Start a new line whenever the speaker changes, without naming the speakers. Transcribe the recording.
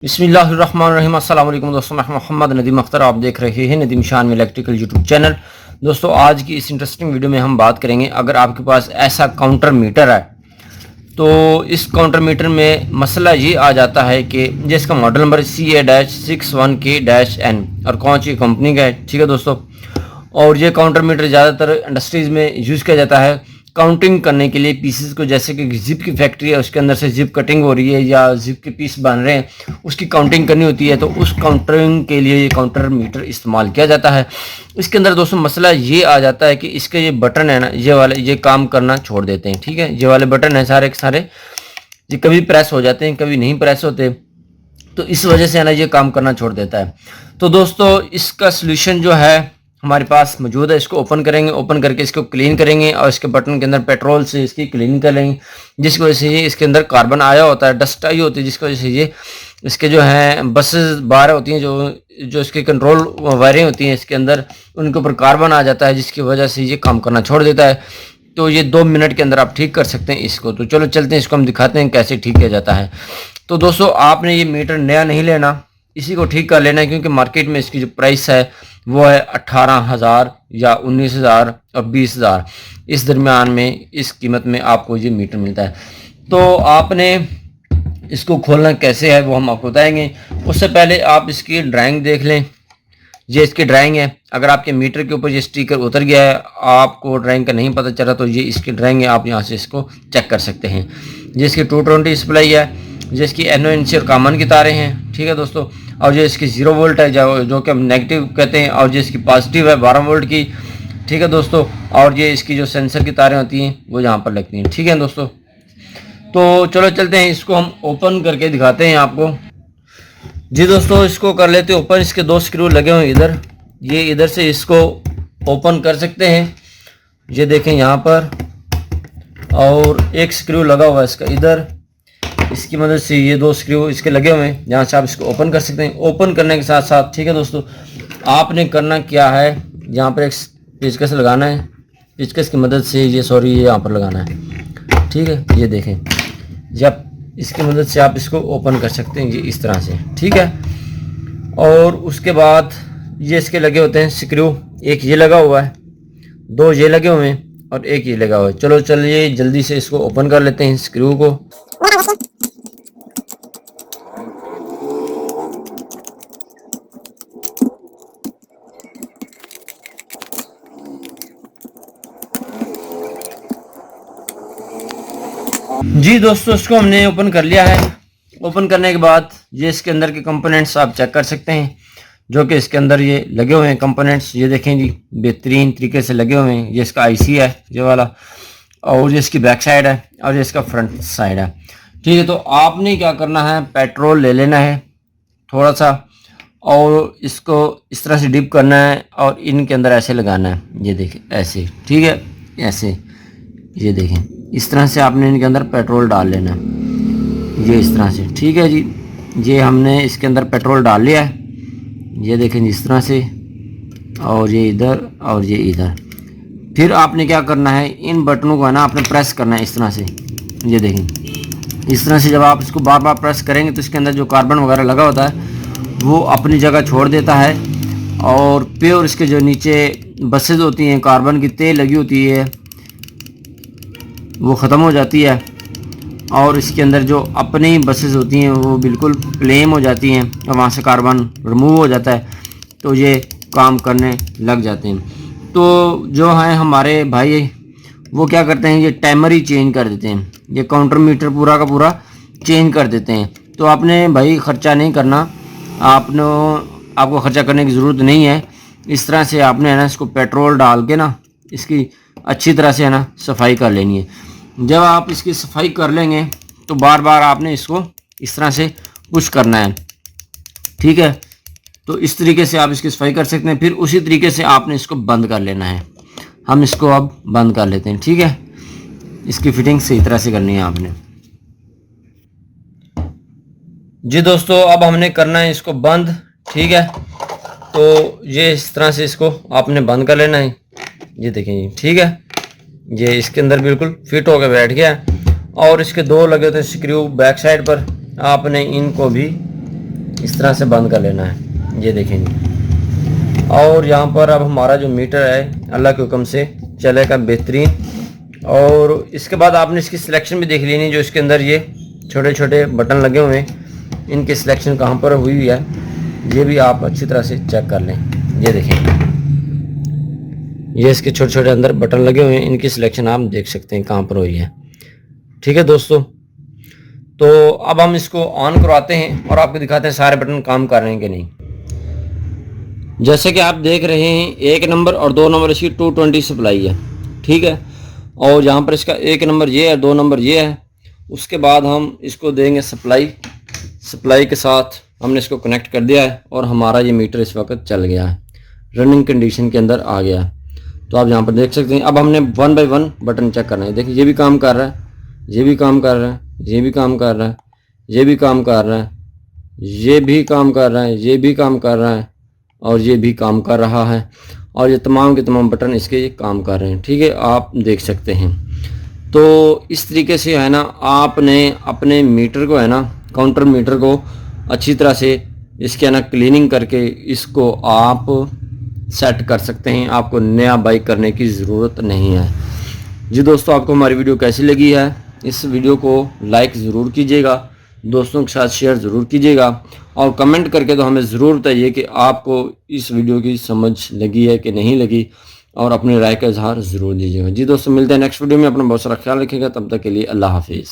बिस्मिल्लाहिर्रहमानिर्रहीम। अस्सलाम वालेकुम दोस्तों, मैं मोहम्मद नदीम अख्तर, आप देख रहे हैं नदीम शान में इलेक्ट्रिकल यूट्यूब चैनल। दोस्तों, आज की इस इंटरेस्टिंग वीडियो में हम बात करेंगे, अगर आपके पास ऐसा काउंटर मीटर है तो इस काउंटर मीटर में मसला ये आ जाता है कि जिसका मॉडल नंबर CA-61K-N और कौन सी कंपनी का है। ठीक है दोस्तों, और ये काउंटर मीटर ज़्यादातर इंडस्ट्रीज़ में यूज़ किया जाता है काउंटिंग करने के लिए पीसेस को, जैसे कि जिप की फैक्ट्री है, उसके अंदर से जिप कटिंग हो रही है या जिप के पीस बन रहे हैं, उसकी काउंटिंग करनी होती है, तो उस काउंटिंग के लिए ये काउंटर मीटर इस्तेमाल किया जाता है। इसके अंदर दोस्तों मसला ये आ जाता है कि इसके ये बटन है ना, ये वाले, ये काम करना छोड़ देते हैं। ठीक है, ये वाले बटन है सारे के सारे, ये कभी प्रेस हो जाते हैं, कभी नहीं प्रेस होते, तो इस वजह से है ना ये काम करना छोड़ देता है। तो दोस्तों, इसका सोल्यूशन जो है हमारे पास मौजूद है। इसको ओपन करेंगे, ओपन करके इसको क्लीन करेंगे और इसके बटन के अंदर पेट्रोल से इसकी क्लीन करेंगे, जिसकी वजह से ये इसके अंदर कार्बन आया होता है, डस्ट आई होती है, जिसकी वजह से ये इसके जो हैं बसेस बाहर होती हैं, जो इसके कंट्रोल वायरें होती हैं इसके अंदर, उनके ऊपर कार्बन आ जाता है, जिसकी वजह से ये काम करना छोड़ देता है। तो ये 2 मिनट के अंदर आप ठीक कर सकते हैं इसको। तो चलो चलते हैं, इसको हम दिखाते हैं कैसे ठीक किया जाता है। तो दोस्तों, आपने ये मीटर नया नहीं लेना, इसी को ठीक कर लेना है, क्योंकि मार्केट में इसकी जो प्राइस है वो है 18,000 या 19,000 और 20,000, इस दरमियान में इस कीमत में आपको ये मीटर मिलता है। तो आपने इसको खोलना कैसे है वो हम आपको बताएंगे। उससे पहले आप इसकी ड्राइंग देख लें, ये इसकी ड्राइंग है। अगर आपके मीटर के ऊपर ये स्टिकर उतर गया है, आपको ड्राइंग का नहीं पता चला, तो ये इसकी ड्राइंग है, आप यहाँ से इसको चेक कर सकते हैं। ये इसकी 220 सप्लाई है, जिसकी NO-NC और कॉमन की तारें हैं। ठीक है दोस्तों, और जो इसकी 0 वोल्ट है, जो कि हम नेगेटिव कहते हैं, और जो इसकी पॉजिटिव है 12 वोल्ट की। ठीक है दोस्तों, और ये इसकी जो सेंसर की तारें होती हैं वो यहाँ पर लगती हैं। ठीक है दोस्तों, तो चलो चलते हैं, इसको हम ओपन करके दिखाते हैं आपको। जी दोस्तों, इसको कर लेते हैं ओपन। इसके 2 स्क्रू लगे हुए इधर, ये इधर से इसको ओपन कर सकते हैं, ये देखें यहाँ पर, और एक स्क्रू लगा हुआ है इसका इधर, इसकी मदद से ये 2 स्क्रू इसके लगे हुए हैं, जहाँ से आप इसको ओपन कर सकते हैं। ओपन करने के साथ साथ, ठीक है दोस्तों, आपने करना क्या है, यहाँ पर एक पेचकस लगाना है, पेचकस की मदद से ये यहाँ पर लगाना है। ठीक है, ये देखें, जब इसकी मदद से आप इसको ओपन कर सकते हैं, ये इस तरह से। ठीक है, और उसके बाद ये इसके लगे होते हैं स्क्रू, एक ये लगा हुआ है, 2 ये लगे हुए हैं और एक ये लगा हुआ है। चलो चलिए जल्दी से इसको ओपन कर लेते हैं स्क्रू को। जी दोस्तों, इसको हमने ओपन कर लिया है। ओपन करने के बाद ये इसके अंदर के कंपोनेंट्स आप चेक कर सकते हैं, जो कि इसके अंदर ये लगे हुए हैं कंपोनेंट्स। ये देखें जी, बेहतरीन तरीके से लगे हुए हैं। ये इसका IC है ये वाला, और ये इसकी बैक साइड है, और ये इसका फ्रंट साइड है। ठीक है, तो आपने क्या करना है, पेट्रोल ले लेना है थोड़ा सा, और इसको इस तरह से डिप करना है और इनके अंदर ऐसे लगाना है, ये देखें ऐसे। ठीक है, ऐसे, ये देखें इस तरह से आपने इनके अंदर पेट्रोल डाल लेना है, ये इस तरह से। ठीक है जी, ये हमने इसके अंदर पेट्रोल डाल लिया है, ये देखें इस तरह से, और ये इधर और ये इधर। फिर आपने क्या करना है, इन बटनों को है ना आपने प्रेस करना है इस तरह से, ये देखें इस तरह से। जब आप इसको बार बार प्रेस करेंगे तो इसके अंदर जो कार्बन वगैरह लगा होता है वो अपनी जगह छोड़ देता है, और प्योर इसके जो नीचे बसेज होती हैं, कार्बन की तेल लगी होती है, वो ख़त्म हो जाती है, और इसके अंदर जो अपनी बसेस होती हैं वो बिल्कुल प्लेन हो जाती हैं, और वहाँ से कार्बन रिमूव हो जाता है, तो ये काम करने लग जाते हैं। तो जो हैं हमारे भाई वो क्या करते हैं, ये टाइमर ही चेंज कर देते हैं, ये काउंटर मीटर पूरा का पूरा चेंज कर देते हैं। तो आपने भाई ख़र्चा नहीं करना, आपको ख़र्चा करने की ज़रूरत नहीं है। इस तरह से आपने है ना इसको पेट्रोल डाल के ना इसकी अच्छी तरह से है ना सफाई कर लेनी है। जब आप इसकी सफाई कर लेंगे तो बार बार आपने इसको इस तरह से पुश करना है। ठीक है, तो इस तरीके से आप इसकी सफाई कर सकते हैं। फिर उसी तरीके से आपने इसको बंद कर लेना है। हम इसको अब बंद कर लेते हैं। ठीक है, इसकी फिटिंग सही तरह से करनी है आपने। जी दोस्तों, अब हमने करना है इसको बंद। ठीक है, तो ये इस तरह से इसको आपने बंद कर लेना है, ये देखें जी। ठीक है, ये इसके अंदर बिल्कुल फिट होकर बैठ गया, और इसके 2 लगे होते हैं स्क्रू बैक साइड पर, आपने इनको भी इस तरह से बंद कर लेना है, ये देखें जी। और यहाँ पर अब हमारा जो मीटर है अल्लाह के हुक्म से चलेगा बेहतरीन। और इसके बाद आपने इसकी सिलेक्शन भी देख लेनी, जो इसके अंदर ये छोटे छोटे बटन लगे हुए हैं, इनकी सिलेक्शन कहाँ पर हुई है ये भी आप अच्छी तरह से चेक कर लें। ये देखें, ये इसके छोटे छोटे अंदर बटन लगे हुए हैं, इनकी सिलेक्शन आप देख सकते हैं कहाँ पर हुई है। ठीक है दोस्तों, तो अब हम इसको ऑन करवाते हैं और आपको दिखाते हैं सारे बटन काम कर रहे हैं कि नहीं। जैसे कि आप देख रहे हैं 1 नंबर और 2 नंबर इसकी 220 सप्लाई है, ठीक है। और यहाँ पर इसका 1 नंबर ये है, 2 नंबर ये है। उसके बाद हम इसको देंगे सप्लाई के साथ हमने इसको कनेक्ट कर दिया है और हमारा ये मीटर इस वक्त चल गया है, रनिंग कंडीशन के अंदर आ गया है। तो आप यहाँ पर देख सकते हैं। अब हमने 1 बाय 1 बटन चेक करना है। देखिए ये भी काम कर रहा है, ये भी काम कर रहा है, ये भी काम कर रहा है, ये भी काम कर रहा है, ये भी काम कर रहा है, ये भी काम कर रहा है और ये भी काम कर रहा है। और ये तमाम के तमाम बटन इसके काम कर रहे हैं, ठीक है, आप देख सकते हैं। तो इस तरीके से है ना, आपने अपने मीटर को है ना, काउंटर मीटर को अच्छी तरह से इसके है ना क्लीनिंग करके इसको आप सेट कर सकते हैं। आपको नया बाई करने की ज़रूरत नहीं है जी। दोस्तों, आपको हमारी वीडियो कैसी लगी है, इस वीडियो को लाइक ज़रूर कीजिएगा, दोस्तों के साथ शेयर ज़रूर कीजिएगा और कमेंट करके तो हमें ज़रूर बताइए कि आपको इस वीडियो की समझ लगी है कि नहीं लगी, और अपनी राय का इजहार ज़रूर दीजिएगा जी। दोस्तों, मिलते हैं नेक्स्ट वीडियो में। अपना बहुत सारा ख्याल रखिएगा, तब तक के लिए अल्लाह हाफिज़।